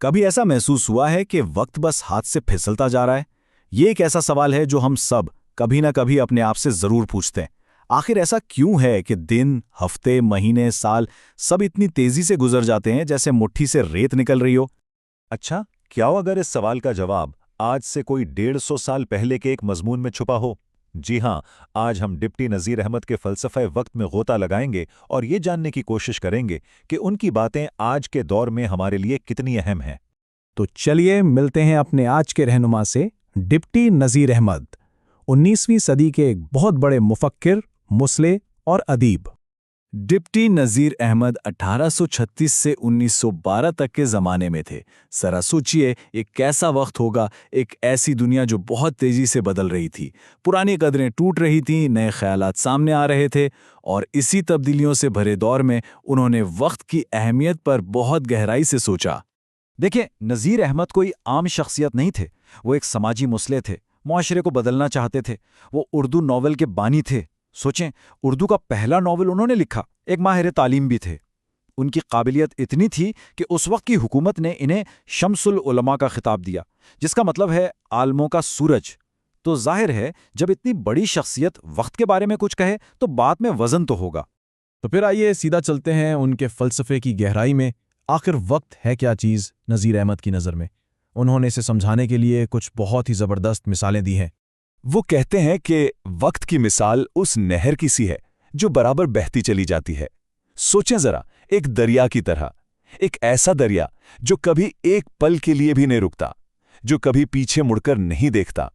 کبھی ایسا محسوس ہوا ہے کہ وقت بس ہاتھ سے پھسلتا جا رہا ہے؟ یہ ایک ایسا سوال ہے جو ہم سب کبھی نہ کبھی اپنے آپ سے ضرور پوچھتے ہیں۔ آخر ایسا کیوں ہے کہ دن، ہفتے، مہینے، سال سب اتنی تیزی سے گزر جاتے ہیں جیسے مٹھی سے ریت نکل رہی ہو؟ اچھا، کیا ہو اگر اس سوال کا جواب آج سے کوئی 150 سال پہلے کے ایک مضمون میں چھپا ہو؟ جی ہاں، آج ہم ڈپٹی نذیر احمد کے فلسفہ وقت میں غوطہ لگائیں گے اور یہ جاننے کی کوشش کریں گے کہ ان کی باتیں آج کے دور میں ہمارے لیے کتنی اہم ہیں۔ تو چلیے ملتے ہیں اپنے آج کے رہنما سے، ڈپٹی نذیر احمد، 19ویں صدی کے ایک بہت بڑے مفکر، مصلح اور ادیب۔ ڈپٹی نذیر احمد 1836 سے 1912 تک کے زمانے میں تھے۔ ذرا سوچئے، ایک کیسا وقت ہوگا، ایک ایسی دنیا جو بہت تیزی سے بدل رہی تھی، پرانی قدریں ٹوٹ رہی تھیں، نئے خیالات سامنے آ رہے تھے، اور اسی تبدیلیوں سے بھرے دور میں انہوں نے وقت کی اہمیت پر بہت گہرائی سے سوچا۔ دیکھیں، نذیر احمد کوئی عام شخصیت نہیں تھے، وہ ایک سماجی مصلح تھے، معاشرے کو بدلنا چاہتے تھے۔ وہ اردو ناول کے بانی تھے۔ سوچیں، اردو کا پہلا ناول انہوں نے لکھا، ایک ماہر تعلیم بھی تھے۔ ان کی قابلیت اتنی تھی کہ اس وقت کی حکومت نے انہیں شمس العلماء کا خطاب دیا، جس کا مطلب ہے عالموں کا سورج۔ تو ظاہر ہے، جب اتنی بڑی شخصیت وقت کے بارے میں کچھ کہے تو بات میں وزن تو ہوگا۔ تو پھر آئیے سیدھا چلتے ہیں ان کے فلسفے کی گہرائی میں۔ آخر وقت ہے کیا چیز نذیر احمد کی نظر میں؟ انہوں نے اسے سمجھانے کے لیے کچھ بہت ہی زبردست مثالیں دی ہیں۔ وہ کہتے ہیں کہ وقت کی مثال اس نہر کی سی ہے جو برابر بہتی چلی جاتی ہے۔ سوچیں ذرا، ایک دریا کی طرح، ایک ایسا دریا جو کبھی ایک پل کے لیے بھی نہیں رکتا، جو کبھی پیچھے مڑ کر نہیں دیکھتا،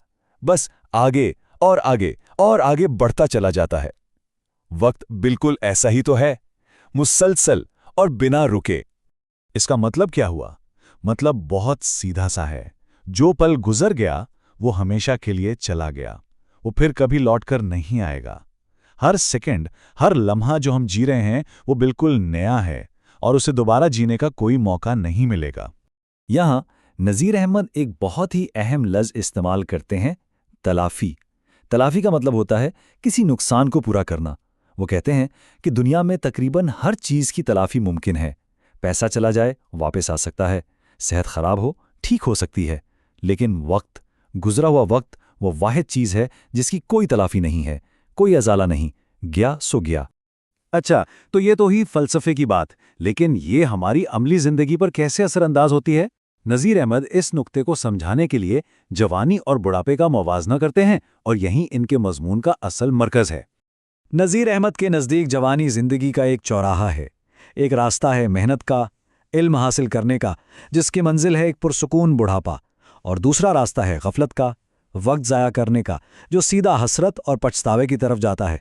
بس آگے اور آگے اور آگے بڑھتا چلا جاتا ہے۔ وقت بالکل ایسا ہی تو ہے، مسلسل اور بنا رکے۔ اس کا مطلب کیا ہوا؟ مطلب بہت سیدھا سا ہے۔ جو پل گزر گیا وہ ہمیشہ کے لیے چلا گیا، وہ پھر کبھی لوٹ کر نہیں آئے گا۔ ہر سیکنڈ، ہر لمحہ جو ہم جی رہے ہیں وہ بالکل نیا ہے، اور اسے دوبارہ جینے کا کوئی موقع نہیں ملے گا۔ یہاں نذیر احمد ایک بہت ہی اہم لفظ استعمال کرتے ہیں، تلافی۔ تلافی کا مطلب ہوتا ہے کسی نقصان کو پورا کرنا۔ وہ کہتے ہیں کہ دنیا میں تقریباً ہر چیز کی تلافی ممکن ہے۔ پیسہ چلا جائے، واپس آ سکتا ہے، صحت خراب ہو، ٹھیک ہو سکتی ہے، لیکن وقت، گزرا ہوا وقت، وہ واحد چیز ہے جس کی کوئی تلافی نہیں ہے، کوئی ازالہ نہیں، گیا سو گیا۔ اچھا، تو یہ تو ہی فلسفے کی بات، لیکن یہ ہماری عملی زندگی پر کیسے اثر انداز ہوتی ہے؟ نذیر احمد اس نقطے کو سمجھانے کے لیے جوانی اور بڑھاپے کا موازنہ کرتے ہیں، اور یہیں ان کے مضمون کا اصل مرکز ہے۔ نذیر احمد کے نزدیک جوانی زندگی کا ایک چوراہا ہے، ایک راستہ ہے محنت کا، علم حاصل کرنے کا، جس کی منزل ہے ایک پرسکون بڑھاپا، اور دوسرا راستہ ہے غفلت کا، وقت ضائع کرنے کا، جو سیدھا حسرت اور پچھتاوے کی طرف جاتا ہے۔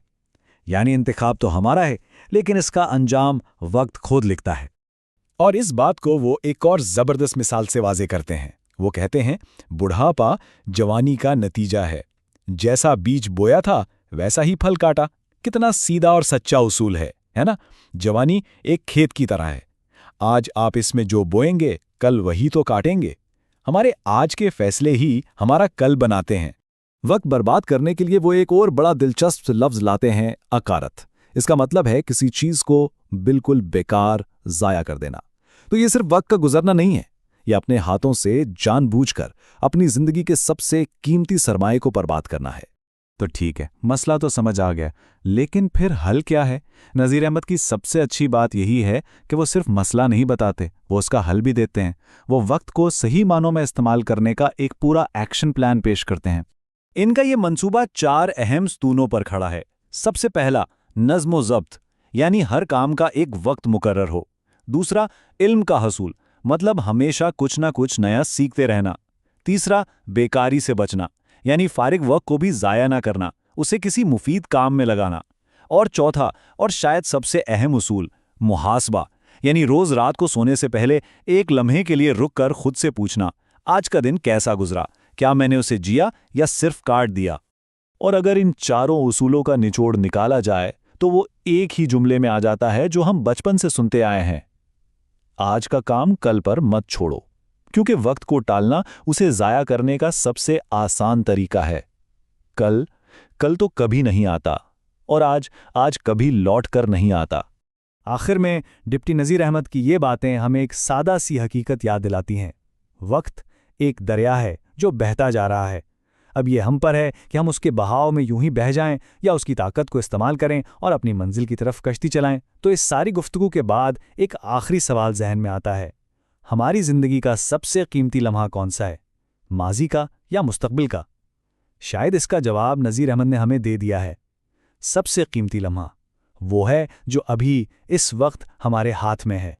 یعنی انتخاب تو ہمارا ہے، لیکن اس کا انجام وقت خود لکھتا ہے۔ اور اس بات کو وہ ایک اور زبردست مثال سے واضح کرتے ہیں۔ وہ کہتے ہیں، بڑھاپا جوانی کا نتیجہ ہے، جیسا بیج بویا تھا ویسا ہی پھل کاٹا۔ کتنا سیدھا اور سچا اصول ہے نا؟ جوانی ایک کھیت کی طرح ہے، آج آپ اس میں جو بوئیں گے کل وہی تو کاٹیں گے۔ ہمارے آج کے فیصلے ہی ہمارا کل بناتے ہیں۔ وقت برباد کرنے کے لیے وہ ایک اور بڑا دلچسپ لفظ لاتے ہیں، عقارت۔ اس کا مطلب ہے کسی چیز کو بالکل بیکار ضائع کر دینا۔ تو یہ صرف وقت کا گزرنا نہیں ہے، یہ اپنے ہاتھوں سے جان بوجھ کر اپنی زندگی کے سب سے قیمتی سرمایے کو برباد کرنا ہے۔ تو ٹھیک ہے، مسئلہ تو سمجھ آ گیا، لیکن پھر حل کیا ہے؟ نذیر احمد کی سب سے اچھی بات یہی ہے کہ وہ صرف مسئلہ نہیں بتاتے، وہ اس کا حل بھی دیتے ہیں۔ وہ وقت کو صحیح معنوں میں استعمال کرنے کا ایک پورا ایکشن پلان پیش کرتے ہیں۔ ان کا یہ منصوبہ 4 اہم ستونوں پر کھڑا ہے۔ سب سے پہلا، نظم و ضبط، یعنی ہر کام کا ایک وقت مقرر ہو۔ دوسرا، علم کا حصول، مطلب ہمیشہ کچھ نہ کچھ نیا سیکھتے رہنا۔ تیسرا، بیکاری سے بچنا، یعنی فارغ وقت کو بھی ضائع نہ کرنا، اسے کسی مفید کام میں لگانا۔ اور چوتھا، اور شاید سب سے اہم اصول، محاسبہ، یعنی روز رات کو سونے سے پہلے ایک لمحے کے لیے رک کر خود سے پوچھنا، آج کا دن کیسا گزرا، کیا میں نے اسے جیا یا صرف کاٹ دیا؟ اور اگر ان چاروں اصولوں کا نچوڑ نکالا جائے تو وہ ایک ہی جملے میں آ جاتا ہے جو ہم بچپن سے سنتے آئے ہیں، آج کا کام کل پر مت چھوڑو، کیونکہ وقت کو ٹالنا اسے ضائع کرنے کا سب سے آسان طریقہ ہے۔ کل تو کبھی نہیں آتا، اور آج کبھی لوٹ کر نہیں آتا۔ آخر میں ڈپٹی نذیر احمد کی یہ باتیں ہمیں ایک سادہ سی حقیقت یاد دلاتی ہیں۔ وقت ایک دریا ہے جو بہتا جا رہا ہے۔ اب یہ ہم پر ہے کہ ہم اس کے بہاؤ میں یوں ہی بہہ جائیں یا اس کی طاقت کو استعمال کریں اور اپنی منزل کی طرف کشتی چلائیں۔ تو اس ساری گفتگو کے بعد ایک آخری سوال ذہن میں آتا ہے، ہماری زندگی کا سب سے قیمتی لمحہ کون سا ہے؟ ماضی کا یا مستقبل کا؟ شاید اس کا جواب نذیر احمد نے ہمیں دے دیا ہے۔ سب سے قیمتی لمحہ وہ ہے جو ابھی اس وقت ہمارے ہاتھ میں ہے۔